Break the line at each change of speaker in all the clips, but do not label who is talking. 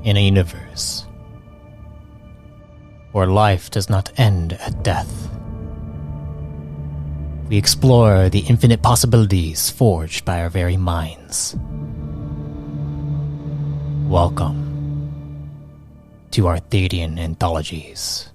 In a universe where life does not end at death, we explore the infinite possibilities forged by our very minds. Welcome to our Thadian anthologies.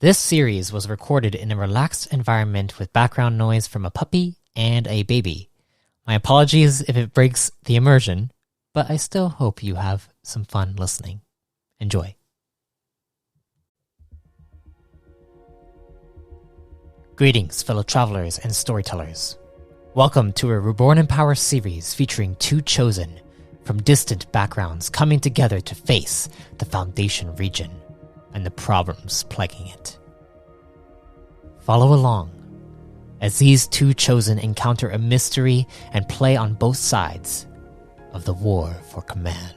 This series was recorded in a relaxed environment with background noise from a puppy and a baby. My apologies if it breaks the immersion, but I still hope you have some fun listening. Enjoy. Greetings, fellow travelers and storytellers. Welcome to a Reborn in Power series featuring two chosen from distant backgrounds coming together to face the Foundation region and the problems plaguing it. Follow along as these two chosen encounter a mystery and play on both sides of the war for command.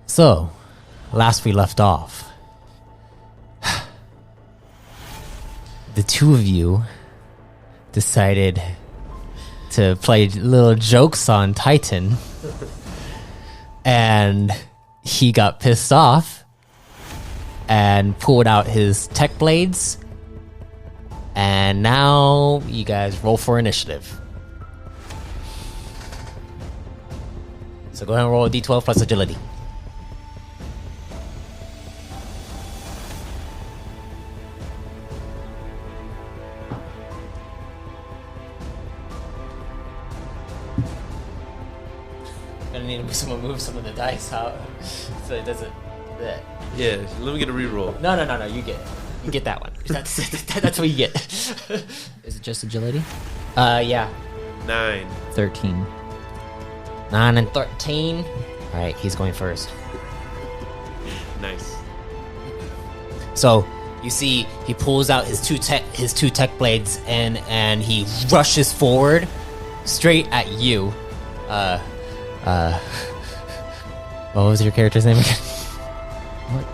So, last we left off, the two of you decided to play little jokes on Tyton, and he got pissed off and pulled out his tech blades, and now you guys roll for initiative. So go ahead and roll a d12 plus agility. Gonna need to someone move some of the dice out so it doesn't.
Yeah, let me get a reroll.
No, you get it. You get that one. That's what you get.
Is it just agility?
Yeah.
9.
13.
9 and 13. Alright, he's going first.
Nice.
So you see he pulls out his two tech blades and he rushes forward straight at you. What was your character's name again?
What?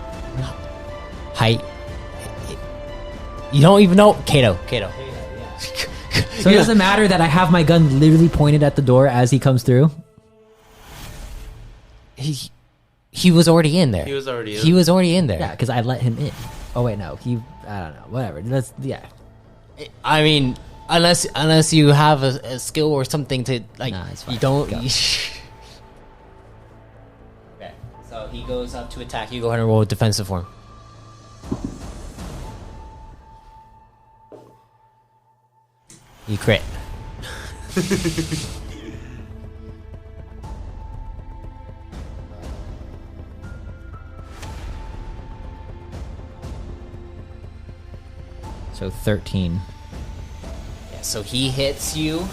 Height. You don't even know Kayto.
So it doesn't matter that I have my gun literally pointed at the door as he comes through?
He was already in there.
He was already in
there.
Yeah, because I let him in. Oh wait, no. I don't know. Whatever. That's yeah.
I mean, unless you have a skill or something to like,
nah, it's fine.
you don't. Okay, so he goes up to attack. You go ahead and roll defensive for him. You crit.
So 13.
Yeah, so he hits you.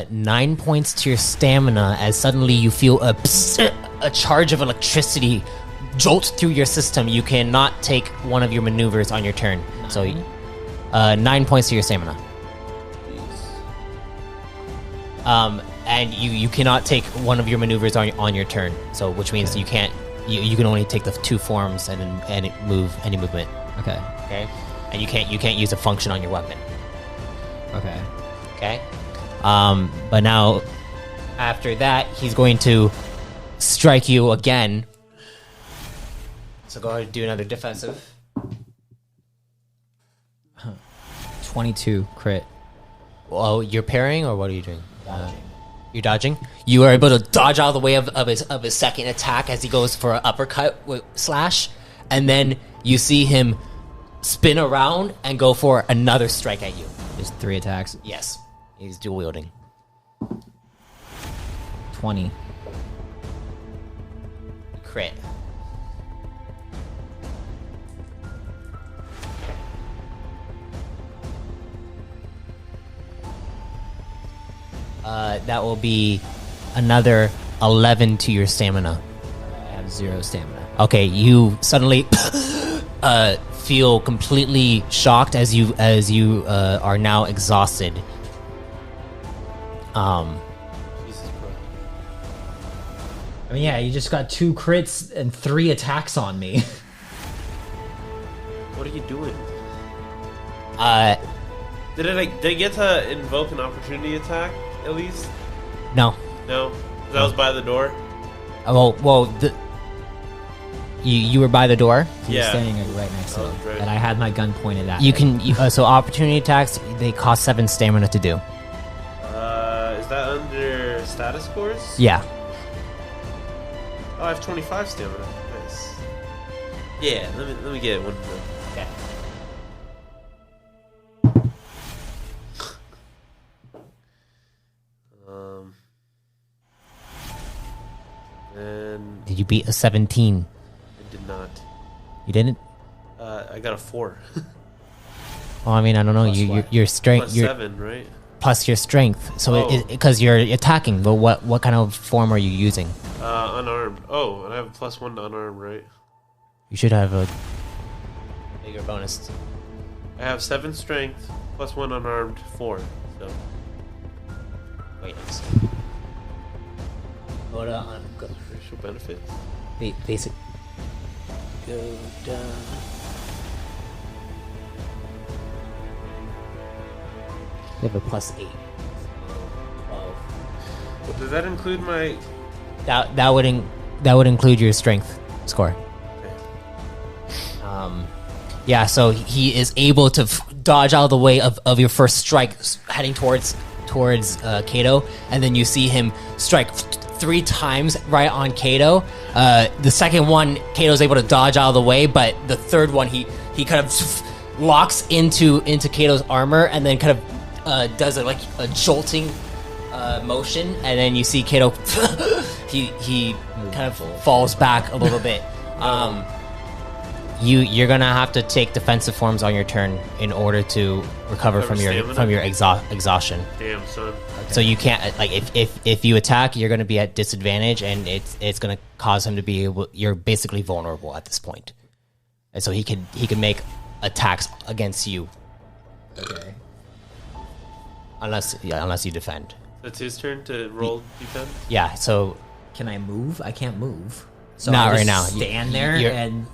Nine points to your stamina as suddenly you feel a charge of electricity jolt through your system. You cannot take one of your maneuvers on your turn. 9. So 9 points to your stamina. And you cannot take one of your maneuvers on your turn. So which means you can't. You can only take the two forms and move any movement.
Okay.
Okay. And you can't use a function on your weapon.
Okay.
Okay. But now, after that, he's going to strike you again. So go ahead and do another defensive.
22 crit.
Oh, you're parrying, or what are you doing? You're dodging. You are able to dodge out of the way of his second attack as he goes for an uppercut with slash, and then you see him spin around and go for another strike at you.
Just 3 attacks.
Yes. He's dual wielding.
20.
Crit. That will be another 11 to your stamina.
I have 0 stamina.
Okay, you suddenly feel completely shocked as you are now exhausted.
Jesus Christ.
I mean, yeah, you just got 2 crits and 3 attacks on me.
What are you doing?
Did
Did I get to invoke an opportunity attack at least?
No.
No, that was by the door.
You were by the door.
You're
Yeah.
standing right next to
Oh,
him,
right.
and I had my gun pointed at
You
him.
can so opportunity attacks, they cost 7 stamina to do.
Is that under status scores?
Yeah.
Oh, I have 25 stamina. Nice. Yeah, let me get one.
Okay.
And
Did you beat a 17?
I did not.
You didn't?
I got a 4.
Well, I mean, I don't know.
Plus
Your
what?
your strength,
Plus
your
7, right?
plus your strength. So
Oh.
because you're attacking. But what kind of form are you using?
Unarmed. Oh, and I have a +1 to unarmed, right?
You should have a bigger bonus.
I have 7 strength, +1 unarmed, 4. So
Wait, let's see. Go to
racial benefits.
basic.
Go down.
You have a +8. 12.
Well, does that include my?
That would include your strength score.
Okay.
Yeah, so he is able to dodge out of the way of your first strike, heading towards Kayto, and then you see him strike 3 times right on Kayto. The second one, Kato's able to dodge out of the way, but the third one, he kind of locks into Kato's armor, and then kind of does a jolting motion, and then you see Kayto he kind of falls back a little bit. You're gonna have to take defensive forms on your turn in order to recover from your exhaustion.
Damn, son.
So you can't if you attack, you're gonna be at disadvantage, and it's gonna cause him to be able. You're basically vulnerable at this point, and so he can make attacks against you.
Okay.
Unless you defend.
It's his turn to roll defense.
Yeah. So
Can I move? I can't move. So
Not
I just
right now.
Stand there
You're-
and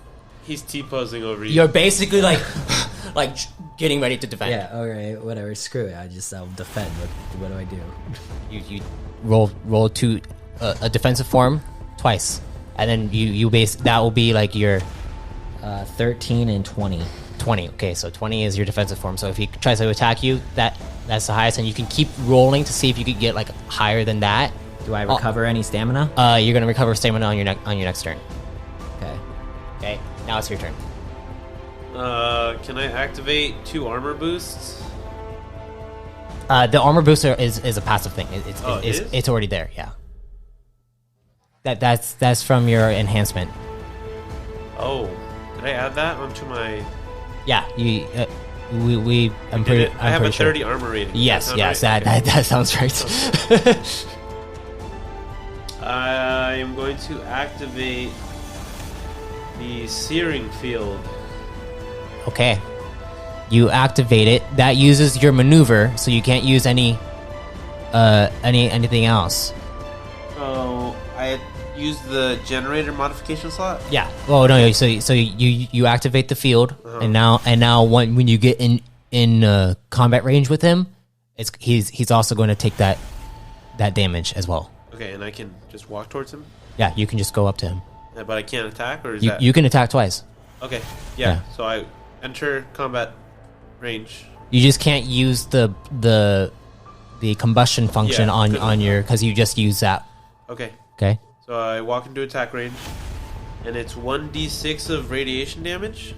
He's T-posing over you.
you're basically like getting ready to defend.
yeah. All right. Whatever. Screw it. I'll defend. What do I do?
You roll to a defensive form twice, and then you base that will be like your
13 and 20.
20. Okay, so 20 is your defensive form. So if he tries to attack you, that's the highest, and you can keep rolling to see if you could get like higher than that.
Do I recover any stamina?
You're gonna recover stamina on your next turn.
Okay.
Okay, now it's your turn.
Can I activate 2 armor boosts?
The armor booster is a passive thing.
Is?
It's already there. Yeah. That's from your enhancement.
Oh, did I add that onto my?
Yeah, you. We. I'm
Did
pretty.
it? I have a
pretty sure.
30 armor rating.
Yes,
Does that
yes,
sound right?
that sounds right.
I am going to activate the searing field.
Okay. You activate it. That uses your maneuver, so you can't use anything else.
Oh, I used the generator modification slot.
Yeah. Oh no. So you activate the field, and now when you get in combat range with him, he's also going to take that damage as well.
Okay, and I can just walk towards him,
Yeah. You can just go up to him.
but I can't attack, or is
You
that
you can attack twice.
okay? Yeah.
Yeah.
So I enter combat range.
You just can't use the combustion function
Yeah,
on
good.
your because you just use that.
Okay.
Okay.
So I walk into attack range, and it's 1d6 of radiation damage.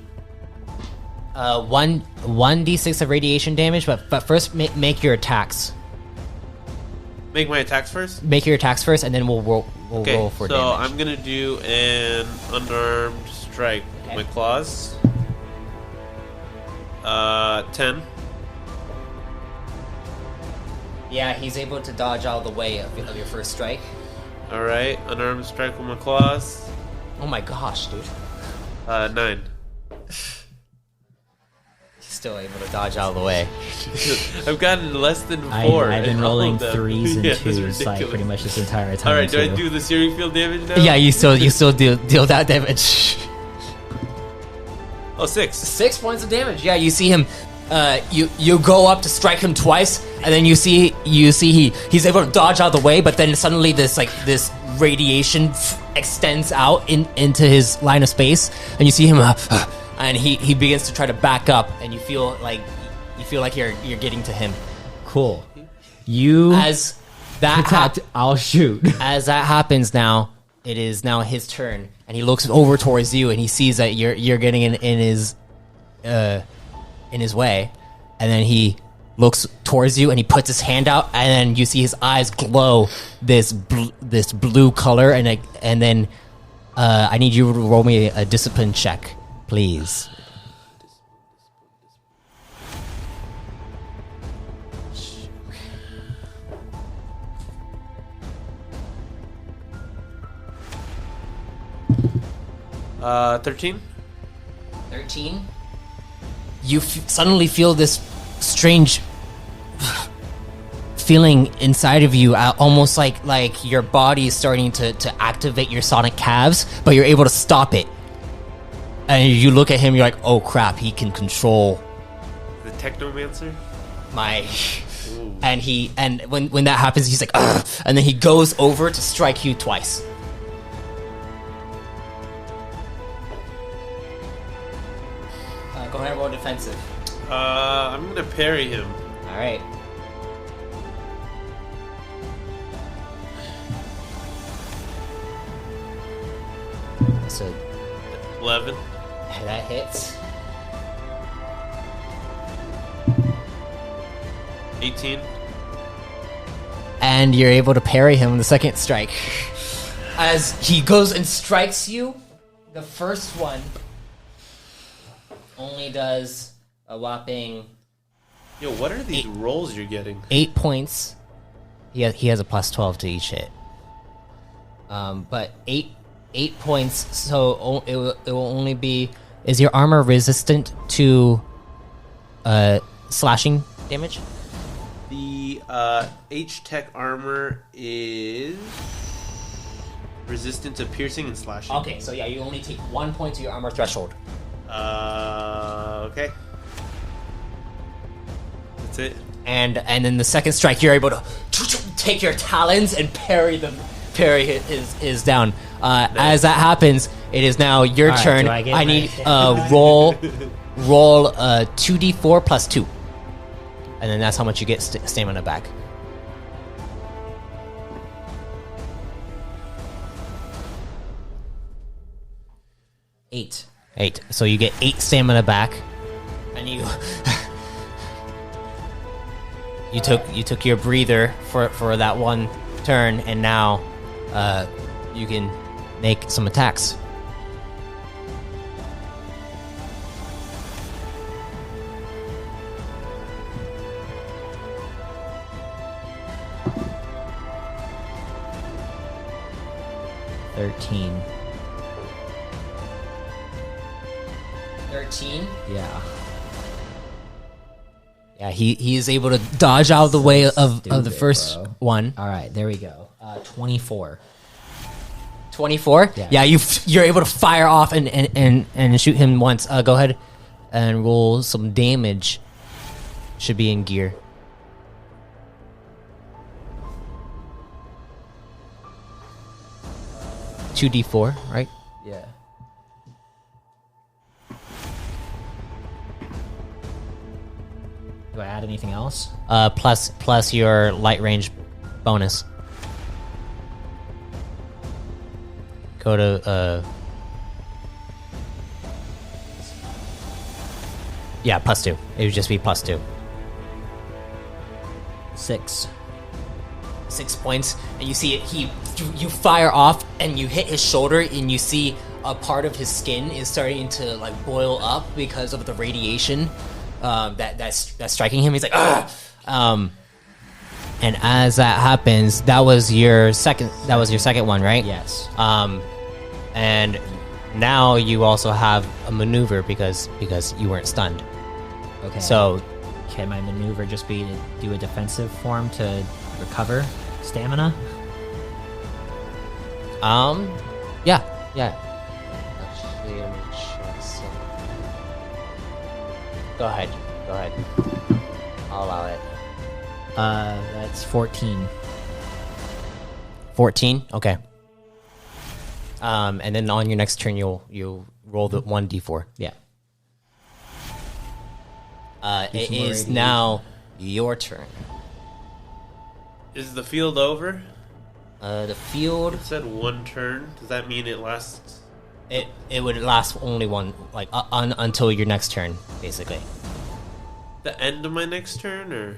one d6 of radiation damage, but first make your attacks.
Make my attacks first?
Make your attacks first, and then we'll roll for damage.
So I'm gonna do an unarmed strike with my claws. 10.
Yeah, he's able to dodge out of the way of your first strike.
Alright, unarmed strike with my claws.
Oh my gosh, dude.
9.
He's still able to dodge out of the way.
I've gotten less than 4.
I've been rolling 3s and
Yeah, that's
2s like
ridiculous.
pretty much this entire time.
Alright, do I
too.
do the searing field damage now?
Yeah, you still deal that damage.
Oh, 6.
6 points of damage. Yeah, you see him. You go up to strike him twice, and then you see he's able to dodge out of the way, but then suddenly this radiation extends out into his line of space, and you see him, and he begins to try to back up, and you feel like you're getting to him.
Cool. You
As that
protect, I'll shoot.
As that happens now, it is now his turn, and he looks over towards you, and he sees that you're getting in his way, and then he looks towards you, and he puts his hand out, and then you see his eyes glow this blue color, and then I need you to roll me a discipline check, please.
Uh, 13.
13. You suddenly feel this strange feeling inside of you, almost like your body is starting to activate your sonic calves, but you're able to stop it. And you look at him, you're like, oh crap, he can control
The Technomancer?
my...
Ooh.
And when that happens, he's like, ugh, and then he goes over to strike you twice. Go ahead and roll defensive.
I'm gonna parry him.
All right. So
11.
that hits.
18.
And you're able to parry him in the second strike. As he goes and strikes you, the first one only does a whopping
Yo, what are these rolls you're getting?
8 points. He has a plus 12 to each hit. But 8 points, so it will only be... Is your armor resistant to slashing damage?
The H-Tech armor is resistant to piercing and slashing.
Okay, so yeah, you only take 1 point to your armor threshold.
Okay. That's it.
And then the second strike, you're able to take your talons and parry his down. As that happens, it is now your
All right,
turn.
do I get
I
my-
need roll 2d4 plus 2, and then that's how much you get stamina back. Eight. So you get 8 stamina back, and you you took your breather for that one turn, and now you can make some attacks.
$13.
13.
Yeah.
Yeah, he is able to dodge out of the way of the
Stupid,
first
bro.
one.
All right, there we go. 24.
24.
Yeah.
Yeah, you're able to fire off and shoot him once. Go ahead and roll some damage. Should be in gear. $2d4, right?
Yeah. Do I add anything else?
Plus your light range bonus. Go to Yeah, +2. It would just be +2.
6.
6 points, and you see it. You fire off, and you hit his shoulder, and you see a part of his skin is starting to like boil up because of the radiation that's striking him. He's like, ah. And as that happens, that was your second one, right?
Yes.
And now you also have a maneuver because you weren't stunned.
Okay.
So
can my maneuver just be to do a defensive form to recover stamina?
Yeah. Actually, let me check some. Go ahead. I'll allow it.
That's 14.
14. Okay. And then on your next turn, you'll roll the 1d4.
Yeah.
It is now your turn.
Is the field over?
The field.
It said 1 turn. Does that mean it lasts?
It would last only one, like until your next turn, basically.
The end of my next turn, or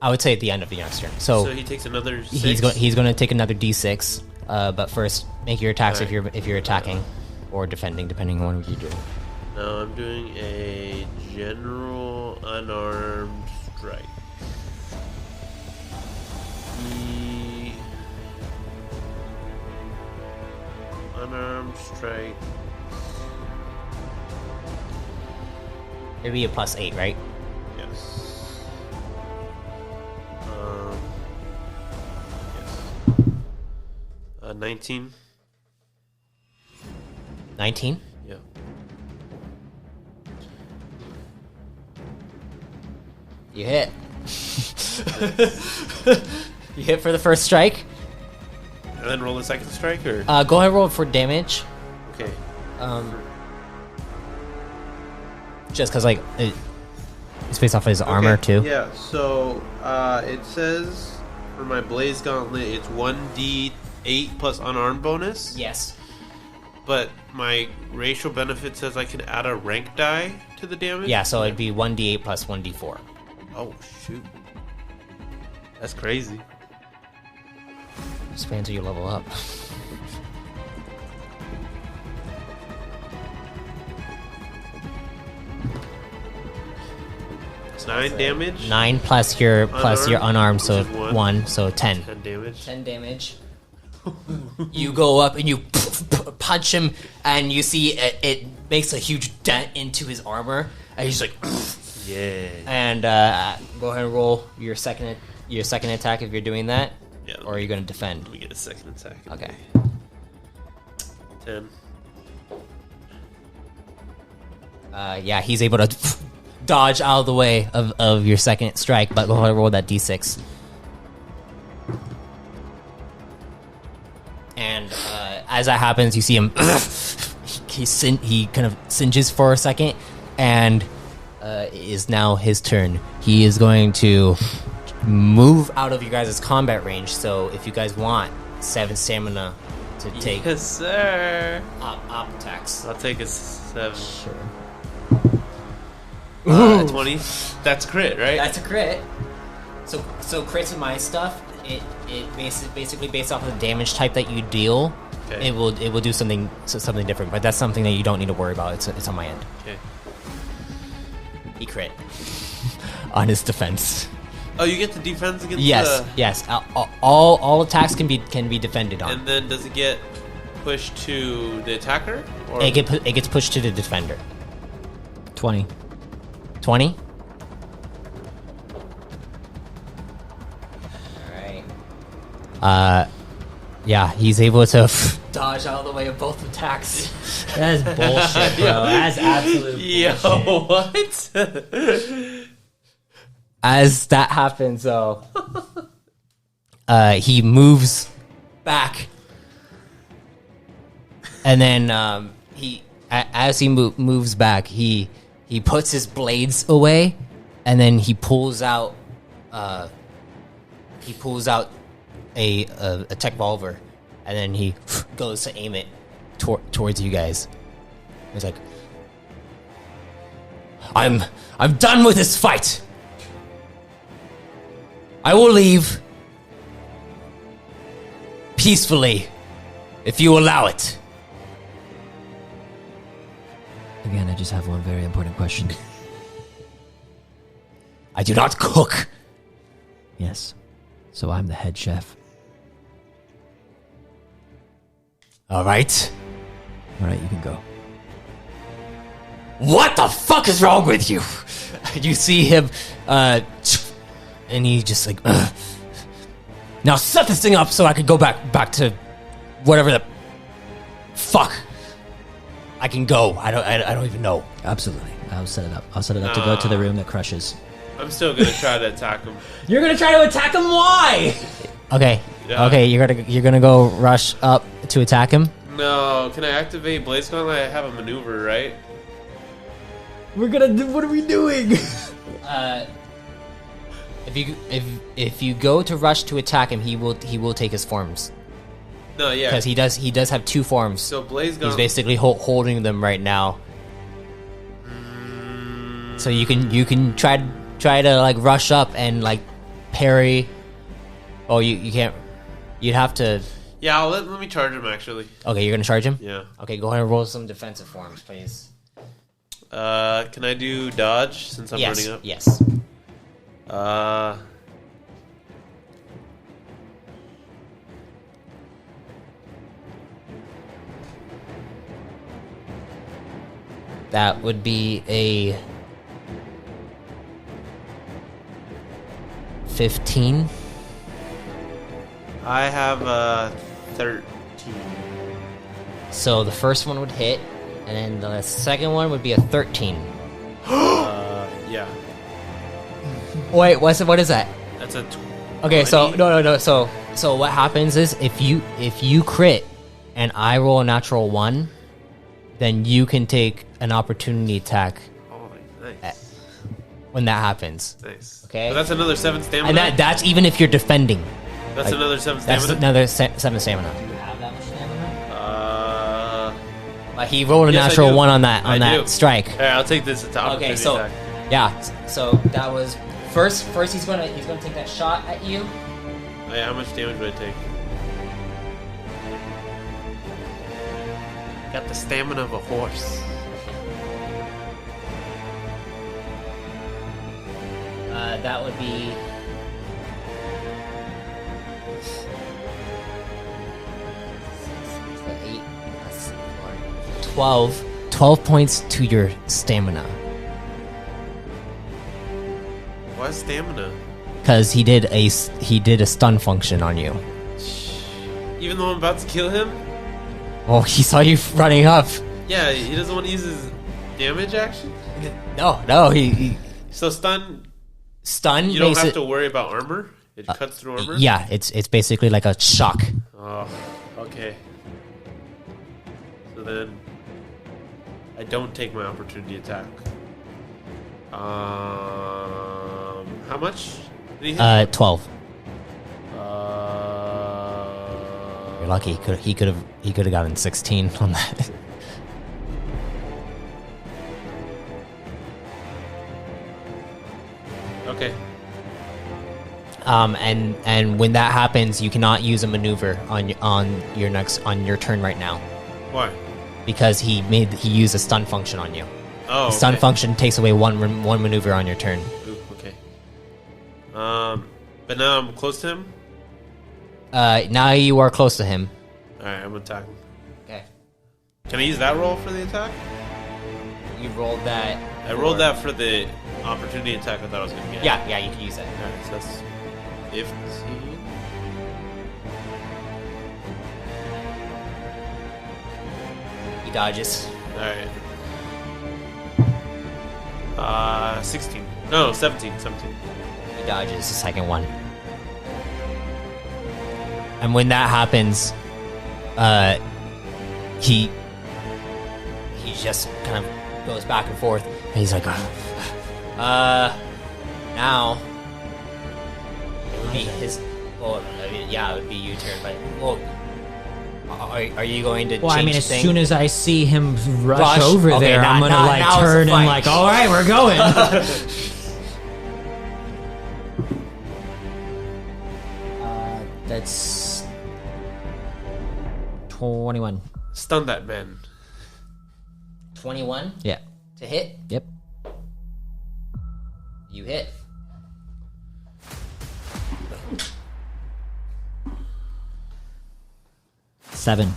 I would say at the end of your next turn. So
he takes another 6?
he's going to take another d6. But first, make your attacks if you're attacking or defending, depending on what you're doing.
No, I'm doing a general unarmed strike. Unarmed strike.
It'd be a +8, right?
Yes. Yes. 19.
19?
Yeah.
You hit. You hit for the first strike.
And then roll the second strike, or?
Go ahead and roll for damage.
Okay.
Just because, like, it's based off of his armor, too.
Yeah, so it says for my Blaze Gauntlet, it's 1d8 plus unarmed bonus.
Yes.
But my racial benefit says I can add a rank die to the damage?
Yeah, so it'd be 1d8 plus 1d4.
Oh, shoot. That's crazy.
Just wait until you level up.
It's 9 damage.
9 plus your unarmed, so
which is
1, so 10.
10 damage.
10 damage. You go up and you punch him, and you see it makes a huge dent into his armor, and he's like,
Yeah.
and go ahead and roll your second attack if you're doing that,
Yeah,
or are you going to defend?
Let me get a second attack.
Okay.
10.
Yeah, he's able to dodge out of the way of your second strike, but go ahead and roll that d6. And as that happens, you see him. He kind of singes for a second, and it is now his turn. He is going to move out of you guys' combat range. So if you guys want 7 stamina to take,
Yes, sir.
op attacks.
I'll take a 7.
Sure.
20. That's crit, right?
That's a crit. So crits in my stuff, it basically based off of the damage type that you deal,
Okay.
it will do something different. But that's something that you don't need to worry about. It's on my end.
Okay.
He crit on his defense.
Oh, you get the defense against
Yes. All attacks can be defended on.
And then does it get pushed to the attacker? Or?
It gets pushed to the defender.
20.
20. All right. Yeah, he's able to dodge out of the way of both attacks.
That's bullshit, bro. That's absolute bullshit.
What?
As that happens, though, he moves back, and then as he moves back, he puts his blades away, and then he pulls out a tech revolver, and then he goes to aim it towards you guys. He's like, I'm done with this fight. I will leave peacefully if you allow it.
Again, I just have one very important question.
I do not cook.
Yes. So I'm the head chef.
All right.
All right, you can go.
What the fuck is wrong with you? You see him, and he just like, now set this thing up so I could go back to whatever the fuck I can go. I don't even know.
Absolutely. I'll set it up. I'll set it up to go to the room that crushes.
I'm still gonna try to attack him.
You're gonna try to attack him? Why?
Okay.
Yeah.
Okay, you're gonna go rush up to attack him.
No, can I activate Blaze Gauntlet? I have a maneuver, right?
We're gonna do. What are we doing?
If you go to rush to attack him, he will take his forms
No, yeah.
because he does have two forms.
So Blaze
He's
Gauntlet.
basically holding them right now. So you can try to like rush up and like parry. Oh, you can't. You'd have to.
Yeah, let me charge him actually.
Okay, you're gonna charge him.
Yeah.
Okay, go ahead and roll some defensive forms, please.
Can I do dodge since I'm running up?
Yes. That would be a 15.
I have 13.
So the first one would hit, and then the second one would be a 13.
Yeah.
Wait, what is that?
That's a.
Okay, so
20.
no. So what happens is if you crit and I roll a natural 1, then you can take an opportunity attack
Oh, nice.
when that happens.
Nice.
Okay.
But that's another 7 stamina.
And that's even if you're defending.
That's
like,
another 7
That's
stamina.
another 7 stamina.
Do you have that much stamina?
Like he rolled a
Yes, I
natural
do.
1 on that
I do.
strike.
Alright, I'll take this attack.
Okay, so
attack.
yeah, so that was first he's gonna take that shot at you.
Oh, yeah, how much damage would I take? Got the stamina of a horse.
That would be 12 points to your stamina.
Why stamina?
Because he did a stun function on you.
Even though I'm about to kill him?
Well, he saw you running up.
Yeah, he doesn't want to use his damage action?
No, he
So stun,
stun.
you don't
makes
have
it,
to worry about armor? It cuts through armor?
Yeah, it's basically like a shock.
Oh, okay. So then, I don't take my opportunity attack. How much? Did he hit?
12.
Uh,
You're lucky. He could have gotten 16 on that.
Okay.
And when that happens, you cannot use a maneuver on your turn right now
Why?
because he used a stun function on you.
Oh,
The stun
okay.
function takes away one maneuver on your turn.
Ooh, okay. But now I'm close to him?
Now you are close to him.
Alright, I'm attacking.
Okay.
Can I use that roll for the attack?
You rolled that.
I rolled that for the opportunity attack I thought I was going to get.
Yeah, you can use that.
Alright, so that's 15.
He dodges.
Alright. 16. No, 17.
He dodges the second one. And when that happens, he just kind of goes back and forth, and he's like, now it would be his. Well, I mean, yeah, it would be U-turn, but well, Are you going to?
Well, I
change
mean, as
thing?
soon as I see him rush over
Okay,
there, I'm gonna
now it's a
turn and
fight.
all right, we're going. That's 21.
Stun that man.
21
Yeah.
to hit.
Yep.
You hit.
Seven.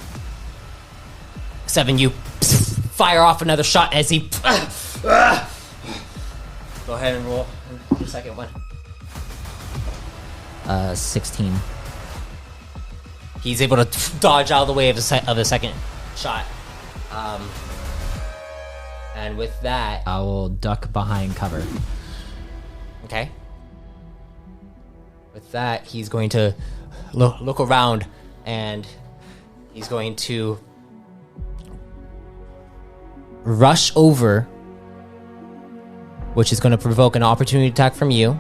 7. You fire off another shot as he. Go ahead and roll the second one.
16.
He's able to dodge out of the way of the second shot. And with that,
I will duck behind cover.
okay. With that, he's going to look around, and he's going to rush over, which is going to provoke an opportunity attack from you.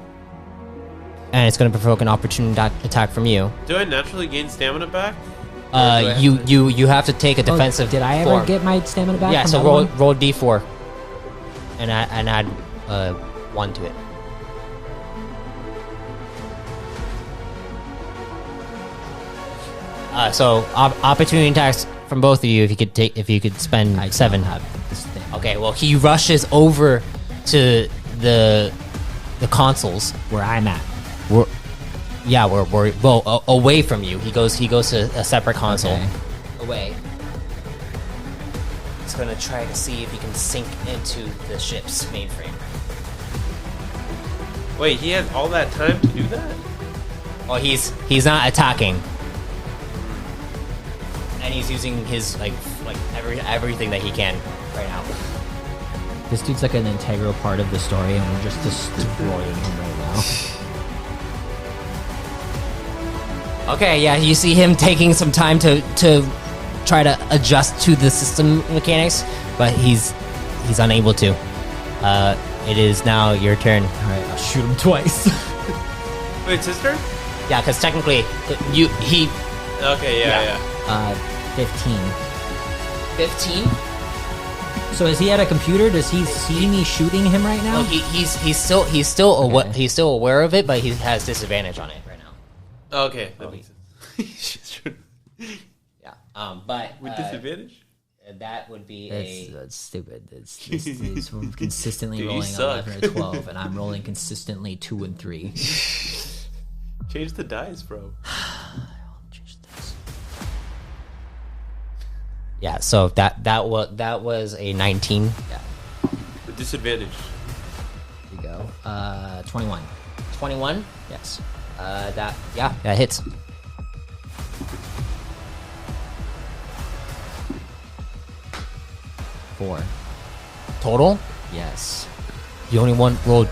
And it's going to provoke an opportunity attack from you.
Do I naturally gain stamina back?
You have to take a defensive.
Did I ever
form.
get my stamina back?
Yeah,
from
so
that one?
roll d4 and add 1 to it. So opportunity attacks from both of you if you could spend
I
7.
don't have this thing.
Okay, well he rushes over to the consoles.
Where I'm at.
We're away from you. He goes to a separate console.
Okay.
Away. He's gonna try to see if he can sink into the ship's mainframe.
Wait, he had all that time to do that?
Well, he's not attacking, and he's using his like everything that he can right now.
This dude's like an integral part of the story, and we're just destroying him right now.
Okay, yeah, you see him taking some time to try to adjust to the system mechanics, but he's unable to. It is now your turn.
All right, I'll shoot him twice.
Wait, it's his turn?
Yeah, because technically, he
Okay, yeah.
15.
15.
So is he at a computer? Does he see me shooting him right now?
Well, he's still aware of it, but he has disadvantage on it right now.
Okay, that makes sense.
Yeah. But
With disadvantage?
that would be
That's stupid. It's consistently
Dude, you
rolling
suck.
11 or 12, and I'm rolling consistently 2 and 3.
Change the dice, bro.
Yeah. So that was a 19.
Yeah,
With disadvantage.
here we go. 21.
21.
Yes.
That hits.
Four.
Total.
Yes.
You only rolled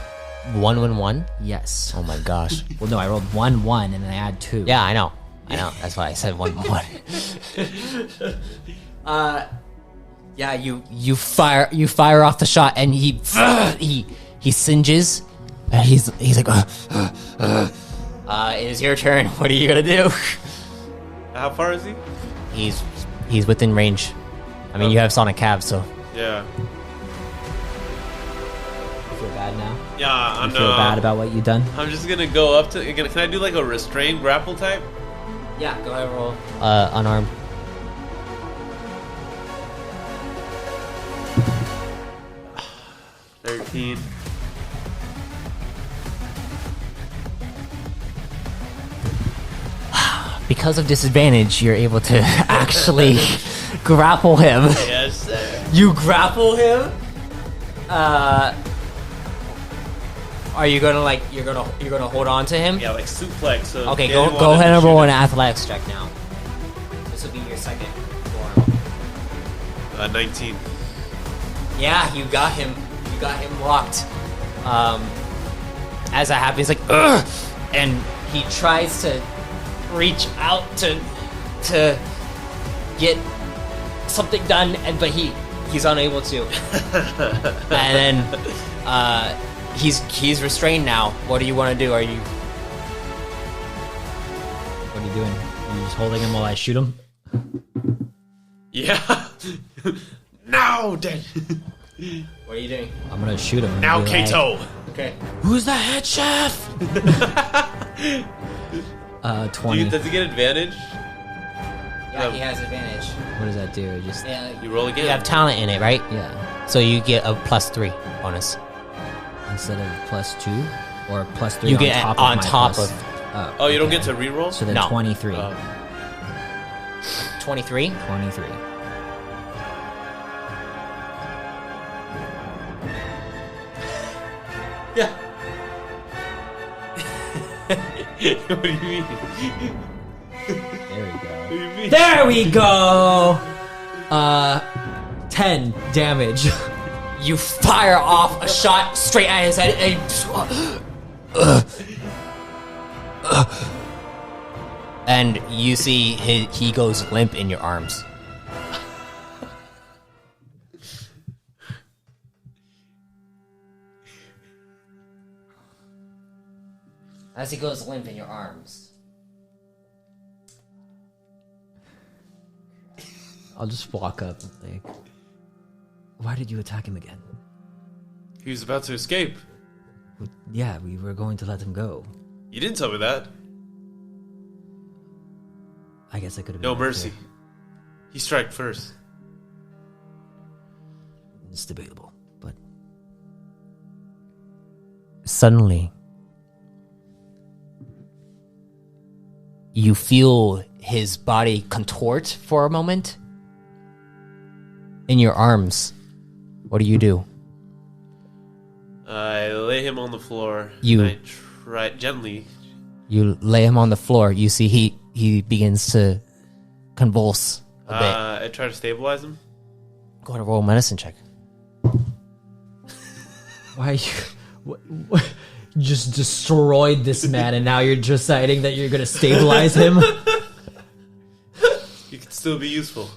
1.
Yes.
Oh my gosh.
Well, no, I rolled 1, 1, and then I add 2.
Yeah, I know. That's why I said 1. Yeah, you fire off the shot, and he singes, and he's like, it is your turn. What are you gonna do?
How far is he?
He's within range. I mean, you have Sonic Cav, so
Yeah.
You feel bad now?
Yeah, I'm
You feel bad about what you've done?
I'm just gonna go up to. Can I do like a restrained grapple type?
yeah, go ahead and roll. Unarmed.
There. 13.
Because of disadvantage, you're able to actually grapple him.
Yes, sir.
You grapple him. Are you gonna you're gonna hold on to him?
Yeah, like suplex. So
Okay,
get him
go
on
ahead and
shoot
roll
him.
an athletics check now. This will be your second form.
19.
Yeah, you got him. You got him locked. As that happens, he's like, ugh! And he tries to reach out to get something done, but he's unable to. And then he's restrained now. What do you want to do?
What are you doing? Are you just holding him while I shoot him?
Yeah. Now, Dad.
What are you doing?
I'm gonna shoot him.
Now, Kayto.
Okay.
Who's the head chef? 20.
Does he get advantage?
Yeah, he has advantage.
What does that do? Just
You roll again.
You have talent in it, right?
yeah.
So you get a +3 bonus.
Instead of +2 or +3
You
on
get
top
on
of my
top
plus-
of
Oh, you don't
okay.
get to reroll?
So then
No.
23.
23.
23.
Yeah. What do you mean?
There we
What
go.
do you mean?
There we go. 10 damage.
You fire off a shot straight at his head, and you see he goes limp in your arms. As he goes limp in your arms.
I'll just walk up and like, why did you attack him again?
He was about to escape.
Yeah, we were going to let him go.
You didn't tell me that.
I guess I could have.
No mercy. He struck first.
It's debatable, but
Suddenly, you feel his body contort for a moment in your arms. What do you do?
I lay him on the floor.
You-
And I try gently.
You lay him on the floor. You see he begins to convulse a bit.
I try to stabilize him.
Go ahead and roll a medicine check.
why you you just destroyed this man, and now you're deciding that you're gonna stabilize him?
You can still be useful.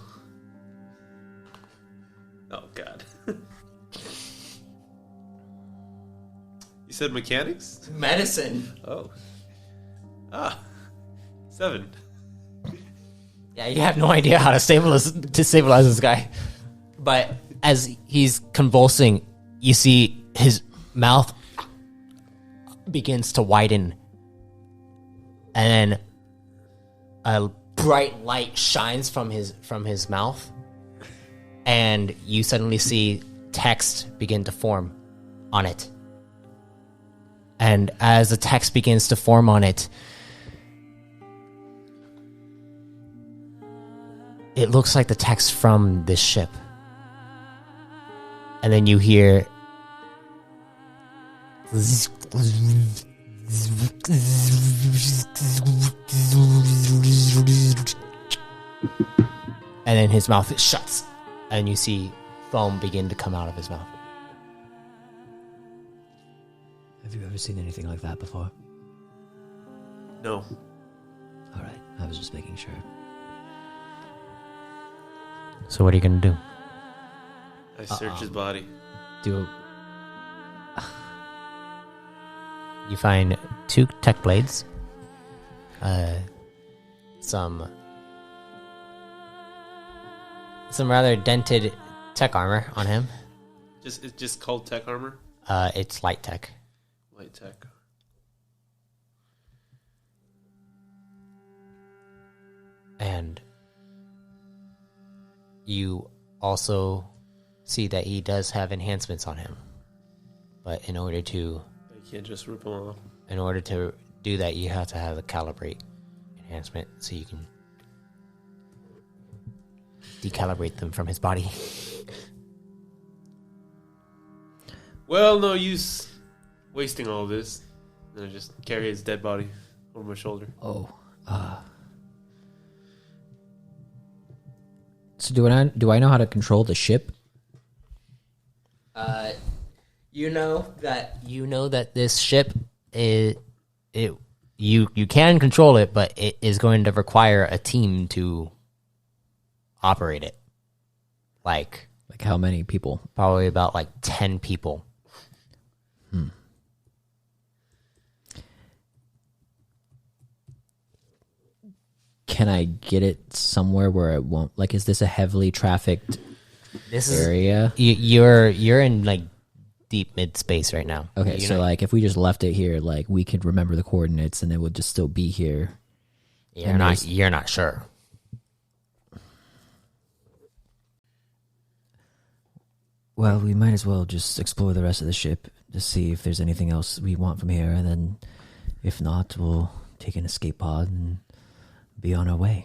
Oh God. You said mechanics?
Medicine.
Oh. 7.
Yeah, you have no idea how to stabilize this guy. But as he's convulsing, you see his mouth begins to widen, and then a bright light shines from his mouth, and you suddenly see text begin to form on it. And as the text begins to form on it, it looks like the text from this ship. And then you hear and then his mouth shuts, and you see foam begin to come out of his mouth.
Have you ever seen anything like that before?
No.
All right, I was just making sure.
So what are you gonna do?
I search his body.
Do
You find 2 tech blades, some rather dented tech armor on him.
It's just called tech armor?
It's light tech.
Light tech.
And you also see that he does have enhancements on him. But in order to
You can't just rip them off.
do that, you have to have the calibrate enhancement so you can decalibrate them from his body.
Well, no use wasting all of this. And I just carry his dead body over my shoulder.
so. Do I know how to control the ship?
You know that this ship you can control it, but it is going to require a team to operate it. Like
How many people?
probably about 10 people.
can I get it somewhere where it won't? Like, is this a heavily trafficked area?
You're in like deep mid space right now.
Okay, so like if we just left it here, like we could remember the coordinates and it would just still be here.
You're not sure.
Well, we might as well just explore the rest of the ship to see if there's anything else we want from here, and then if not, we'll take an escape pod and be on our way.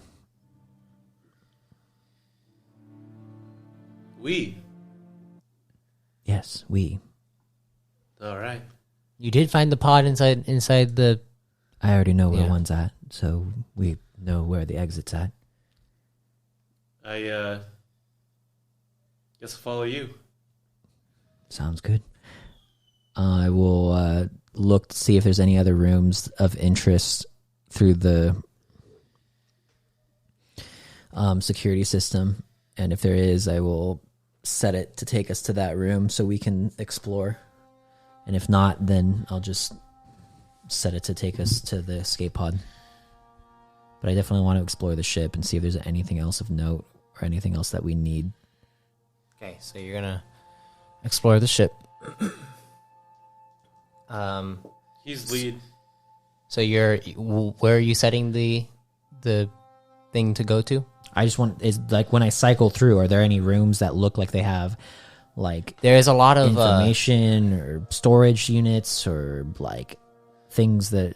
We?
Yes, we.
All right.
You did find the pod inside the...
I already know where one's at, so we know where the exit's at.
I guess I'll follow you.
Sounds good. I will look to see if there's any other rooms of interest through the security system. And if there is, I will set it to take us to that room so we can explore. And if not, then I'll just set it to take us to the escape pod. But I definitely want to explore the ship and see if there's anything else of note or anything else that we need.
Okay, so you're gonna explore the ship.
He's lead.
So where are you setting the thing to go to?
I just want, is like when I cycle through, are there any rooms that look like they have like
there's a lot of
information or storage units or like things that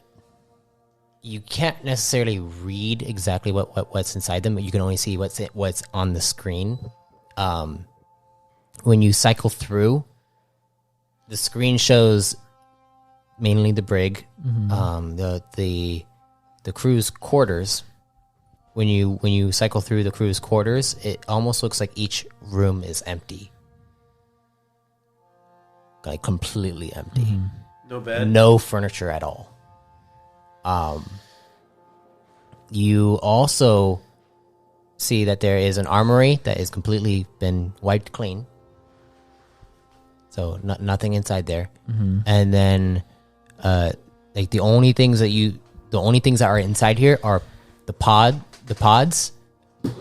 you can't necessarily read exactly what's inside them, but you can only see what's on the screen. When you cycle through, the screen shows mainly the brig, the crew's quarters. When you cycle through the crew's quarters, it almost looks like each room is empty, like completely empty.
No bed.
No furniture at all. You also see that there is an armory that is completely been wiped clean. So nothing inside there. And then like the only things that are inside here are the pods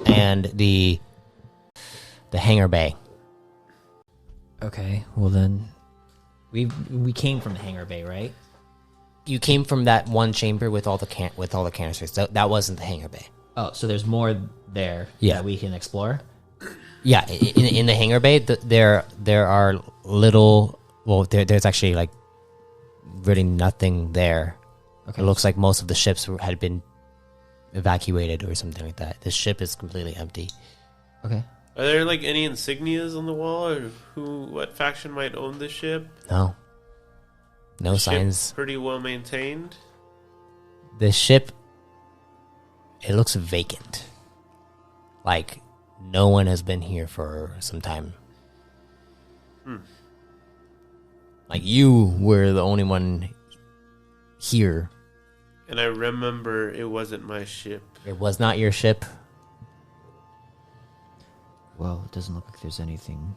and the hangar bay.
Okay, well then we came from the hangar bay, right?
You came from that one chamber with all the canisters. That wasn't the hangar bay.
Oh, so there's more there that we can explore?
Yeah, in the hangar bay, there are little. Well, there's actually like really nothing there.
Okay.
It looks like most of the ships had been evacuated or something like that. The ship is completely empty.
Okay.
Are there like any insignias on the wall, or what faction might own the ship?
No
The
signs.
ship pretty well maintained.
The ship, it looks vacant. Like no one has been here for some time. Like you were the only one here.
And I remember it wasn't my ship.
It was not your ship.
Well, it doesn't look like there's anything,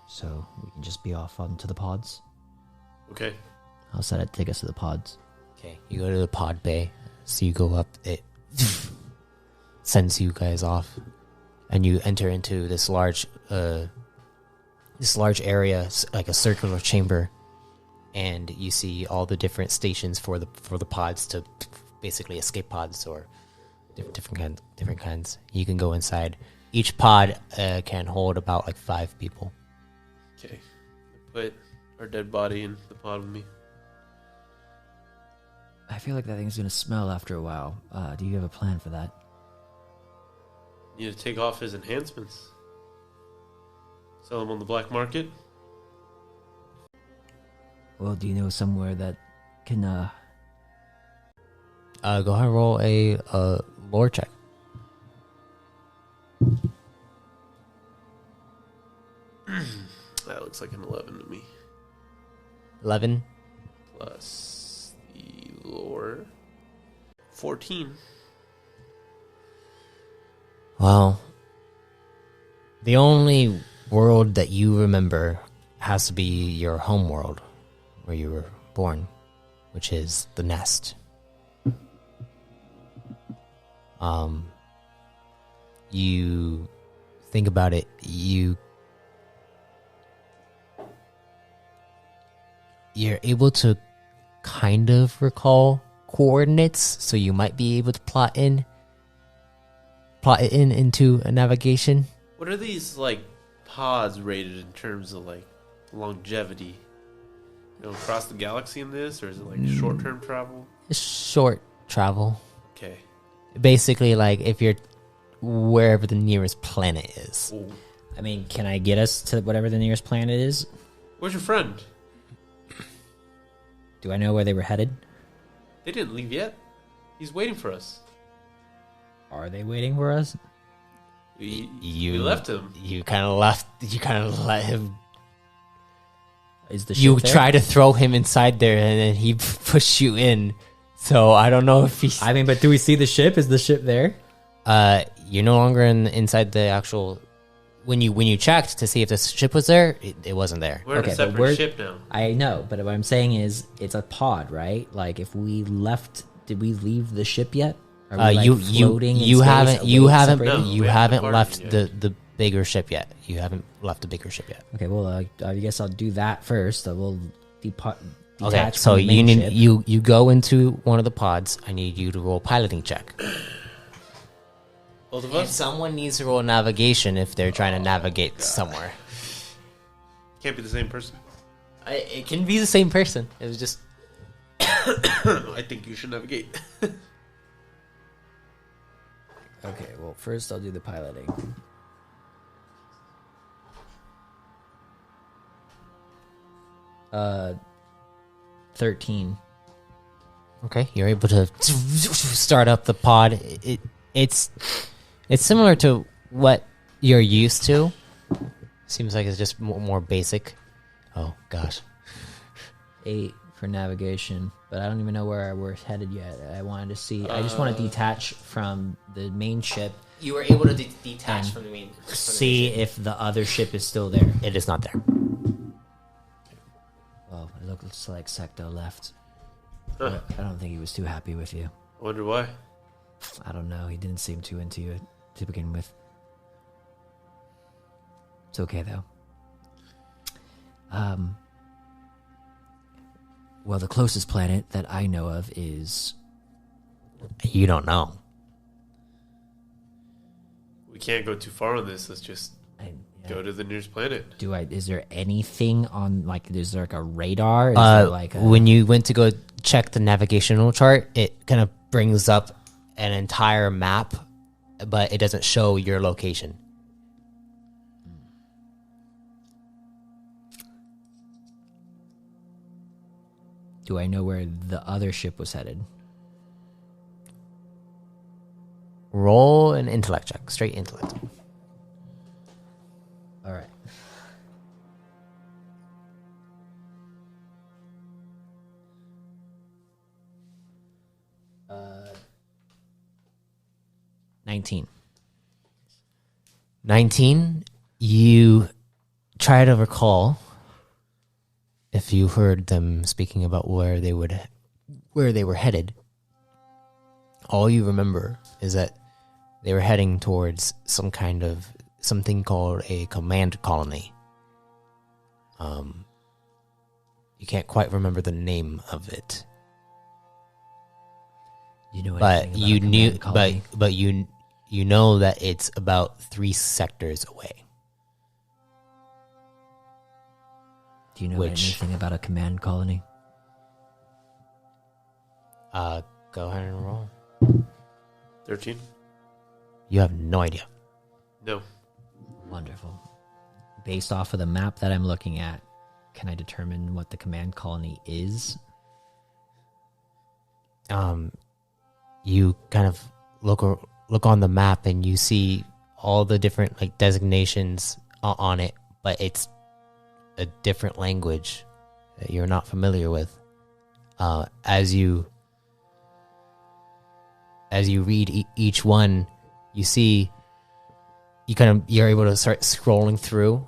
so we can just be off onto the pods.
Okay.
I'll set it to take us to the pods.
Okay, you go to the pod bay. So you go up. It sends you guys off, and you enter into this large area, like a circular chamber, and you see all the different stations for the pods to basically escape pods or different kinds. You can go inside. Each pod can hold about like 5 people.
Okay. Put our dead body in the pod with me.
I feel like that thing's gonna smell after a while. Do you have a plan for that?
Need to take off his enhancements. Sell them on the black market.
Well, do you know somewhere that can,
Go ahead and roll a lore check.
That looks like an 11 to me.
11.
Plus the lore. 14.
Well, the only world that you remember has to be your home world, where you were born, which is the nest. You think about it. You're able to kind of recall coordinates, so you might be able to plot it in into a navigation.
What are these like pods rated in terms of like longevity? Across the galaxy in this, or is it like short-term travel?
It's short travel.
Okay.
Basically, like if you're wherever the nearest planet is.
Ooh.
I mean, can I get us to whatever the nearest planet is?
Where's your friend?
Do I know where they were headed?
They didn't leave yet. He's waiting for us.
Are they waiting for us?
We
You
left him.
You kind of left. You kind of let him.
Is the ship
You
there?
try to throw him inside there, and then he pushed you in. So I don't know if he's.
I mean, but do we see the ship? Is the ship there?
You're no longer inside the actual. When you checked to see if the ship was there, it wasn't there.
We're in
Okay,
a
but
separate ship now.
I know, but what I'm saying is, it's a pod, right? Like, if we left, did we leave the ship yet? Are we, floating in
you
space
haven't
away,
you haven't
separated?
No,
you
we
haven't
haven't
left
departed
the bigger ship yet. You haven't left the bigger ship yet.
Okay, well, I guess I'll do that first. I will detach
Okay,
from
so
the main ship.
you go into one of the pods. I need you to roll a piloting check.
Both of
And
us?
someone needs to roll navigation if they're trying to navigate somewhere.
Can't be the same person.
It can be the same person. It was just
I think you should navigate.
Okay, well, first I'll do the piloting. Uh, 13.
okay. You're able to start up the pod. It's similar to what you're used to. Seems like it's just more basic. Oh gosh.
8 for navigation, but I don't even know where we're headed yet. I wanted to see. I just want to detach from the main ship.
You were able to detach from the main.
See if the other ship is still there.
It is not there.
Well, it looks like Secto left.
Huh.
I don't think he was too happy with you.
I wonder why.
I don't know. He didn't seem too into you to begin with. It's okay though. Well, the closest planet that I know of is.
You don't know.
We can't go too far on this. Let's just go to the nearest planet.
Is there anything on, like, is there like a radar? Is there like a,
When you went to go check the navigational chart, it kind of brings up an entire map, but it doesn't show your location.
do I know where the other ship was headed?
Roll an intellect check. Straight intellect.
All right. Uh, 19.
19. You try to recall if you heard them speaking about where they were headed. All you remember is that they were heading towards something called a command colony. You can't quite remember the name of it,
You know
but
anything
you
about a
knew,
command colony?
but you know that it's about 3 sectors away.
Do you know
which-
anything about a command colony?
Go ahead and roll.
13?
You have no idea.
No.
Wonderful. Based off of the map that I'm looking at, can I determine what the command colony is?
You kind of look on the map and you see all the different like designations on it, but it's a different language that you're not familiar with. As you read each one, you see you're able to start scrolling through.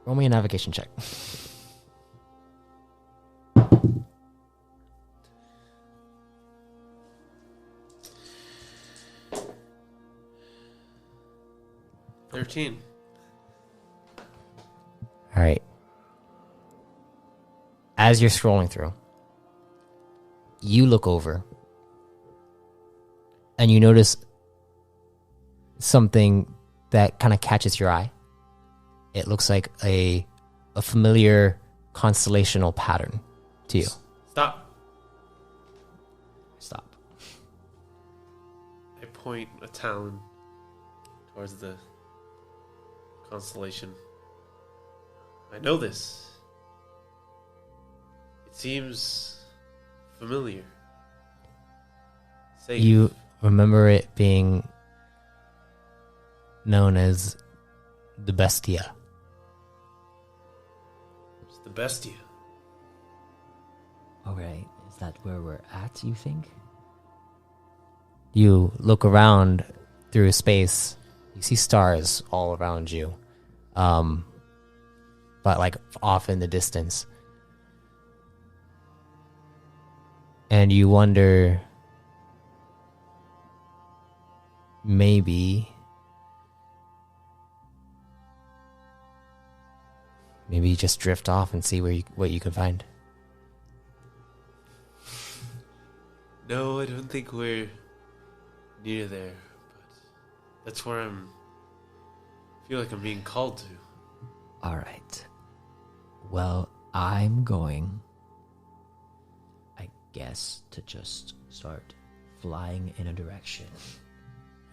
Roll me a navigation check.
13.
All right. As you're scrolling through, you look over and you notice something that kind of catches your eye. It looks like a familiar constellational pattern to you.
Stop.
Stop.
I point a talon towards the constellation. I know this. It seems familiar. Safe.
You remember it being known as the Bestia.
It's the Bestia.
Okay, is that where we're at, you think?
You look around through space. You see stars all around you. But like off in the distance. And you wonder, maybe you just drift off and see what you can find.
No, I don't think we're near there, but that's where I feel like I'm being called to.
All right. Well, I'm going, I guess, to just start flying in a direction.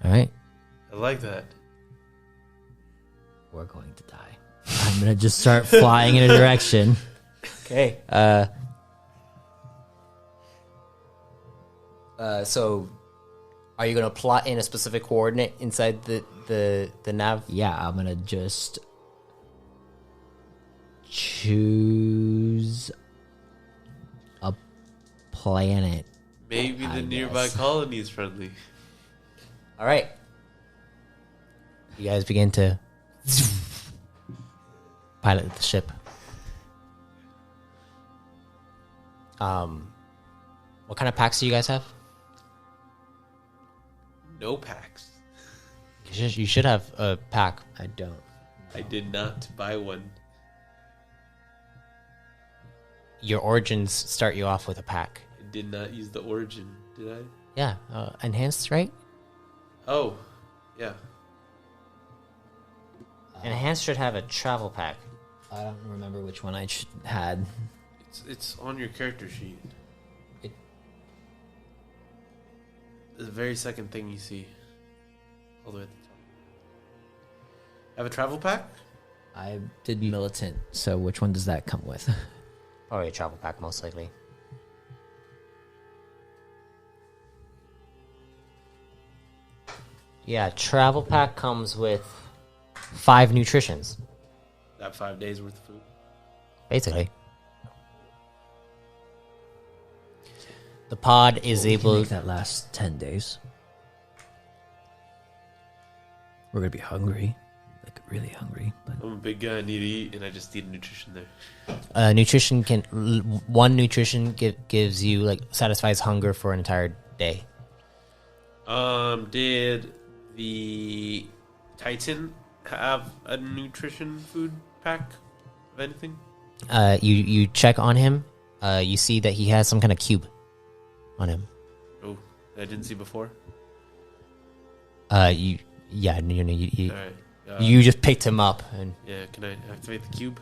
All right.
I like that.
We're going to die. I'm going to just start flying in a direction.
Okay. So are you going to plot in a specific coordinate inside the nav?
Yeah, I'm going to just choose a planet.
Maybe the
I
nearby
guess.
colony is friendly.
All right. You guys begin to pilot the ship. What kind of packs do you guys have?
No packs.
You should have a pack.
I don't.
I did not buy one.
Your origins start you off with a pack.
I did not use the origin, did I?
Yeah, enhanced, right?
Oh, yeah.
Enhanced should have a travel pack.
I don't remember which one I had.
It's on your character sheet.
It-
The very second thing you see. All the way at the top. Have a travel pack?
I did militant, so which one does that come with?
Probably a travel pack, most likely. Yeah, travel pack comes with 5 nutritions,
That 5 days worth of food.
basically. The pod is
We can
able.
make that last 10 days. We're gonna be hungry, like really hungry. But
I'm a big guy, I need to eat, and I just need nutrition there.
Nutrition can one nutrition gives you like satisfies hunger for an entire day.
Did the Tyton have a nutrition food pack of anything?
You check on him. You see that he has some kind of cube on him.
Oh, that I didn't see before.
You
All right.
you just picked him up and
Yeah, can I activate the cube?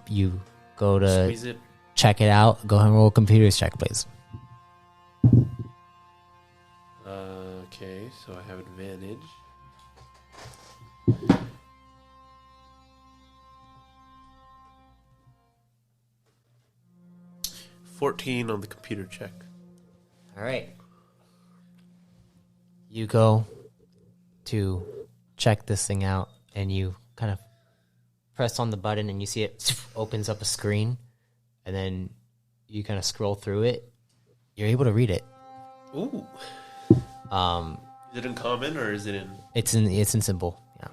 you go to
Squeeze it.
check it out. Go ahead and roll a computers check, please.
Okay, so I have advantage. $14 on the computer check.
All right. You go to check this thing out, and you kind of press on the button, and you see it opens up a screen, and then you kind of scroll through it. You're able to read it.
Ooh.
Um,
Is it in common or is it in...
it's in symbol, yeah.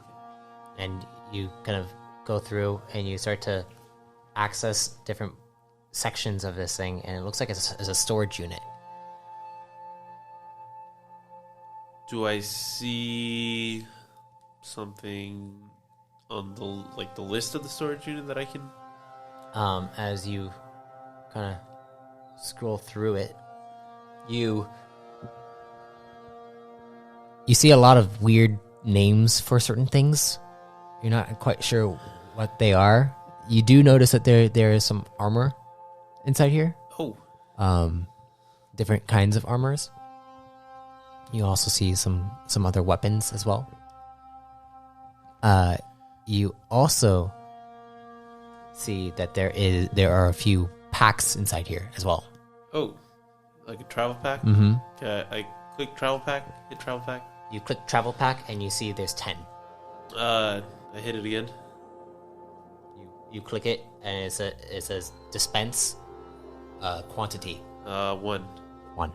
And you kind of go through, and you start to access different sections of this thing, and it looks like it's a storage unit.
Do I see something on the list of the storage unit that I can?
As you kind of scroll through it, you see a lot of weird names for certain things. You're not quite sure what they are. You do notice that there is some armor inside here.
Oh.
Different kinds of armors. You also see some other weapons as well. You also see that there are a few packs inside here as well.
Oh, like a travel pack?
Mm-hmm.
I click travel pack, hit travel pack.
You click travel pack and you see there's 10.
I hit it again.
You click it and it says dispense quantity.
1.
1.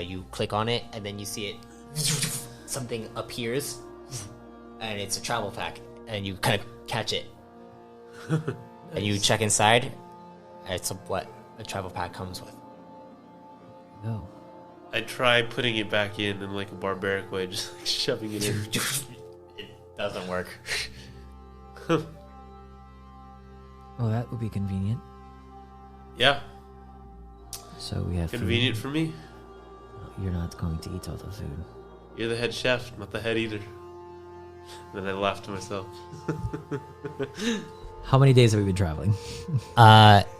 You click on it and then you see it. Something appears and it's a travel pack and you kind of catch it. Nice. And you check inside. It's what a travel pack comes with.
No.
I try putting it back in like a barbaric way, just like shoving it in.
It doesn't work.
Oh, that would be convenient.
Yeah.
So we have
convenient
food.
For me.
You're not going to eat all the food.
You're the head chef, not the head eater. Then I laughed to myself.
How many days have we been traveling?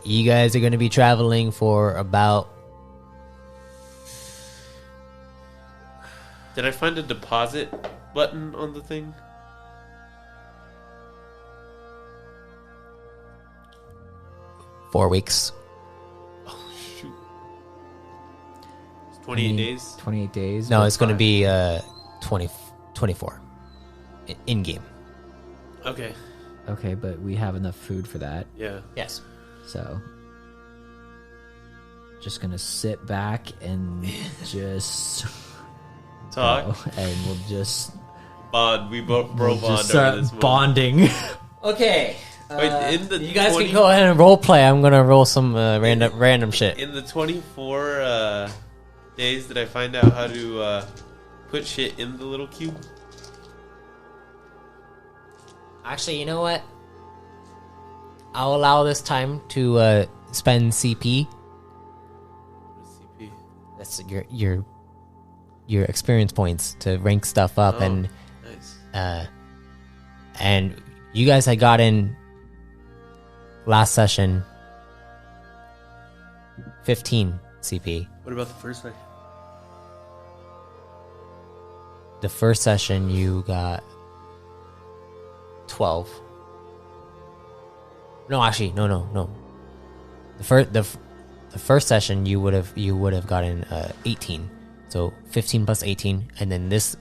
You guys are going to be traveling for about...
Did I find a deposit button on the thing?
4 weeks.
Oh, shoot. It's 28 days?
28 days?
No, it's going to be 24 in-game.
Okay.
Okay, but we have enough food for that.
Yeah.
Yes.
So, just going to sit back and just...
Talk.
And we'll just...
Bond. We bro bond over
start
this moment.
bonding.
Okay.
Wait, in the
you guys can go ahead and role play. I'm gonna roll some random shit.
In the 24 days, did I find out how to put shit in the little cube?
Actually, you know what? I'll allow this time to spend CP.
CP.
That's your experience points to rank stuff up, and
nice.
And you guys had got in last session 15 CP.
What about the first one?
The first session you got 12. No, actually, no. The first session you would have gotten 18. So 15 plus 18, and then this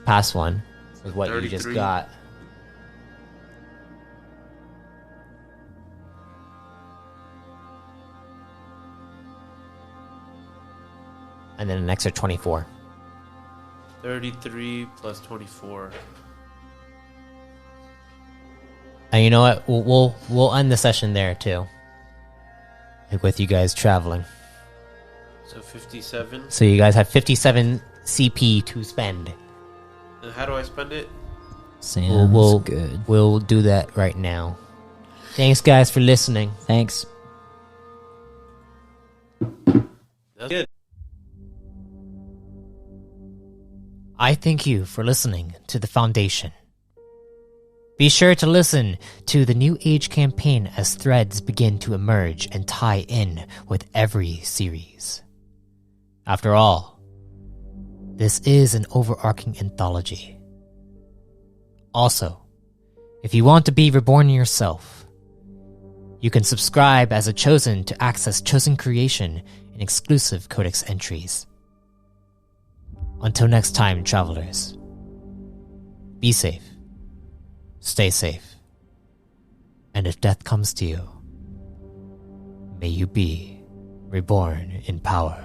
past one is what 33. You just got. And then an extra 24.
33 plus 24.
And you know what? We'll end the session there too. Like with you guys traveling.
So 57.
So you guys have 57 CP to spend.
And how do I spend it?
Sounds good.
We'll do that right now. Thanks, guys, for listening.
Thanks.
That's good.
I thank you for listening to The Foundation. Be sure to listen to the New Age campaign as threads begin to emerge and tie in with every series. After all, this is an overarching anthology. Also, if you want to be reborn yourself, you can subscribe as a Chosen to access Chosen creation and exclusive Codex entries. Until next time, travelers, be safe, stay safe, and if death comes to you, may you be reborn in power.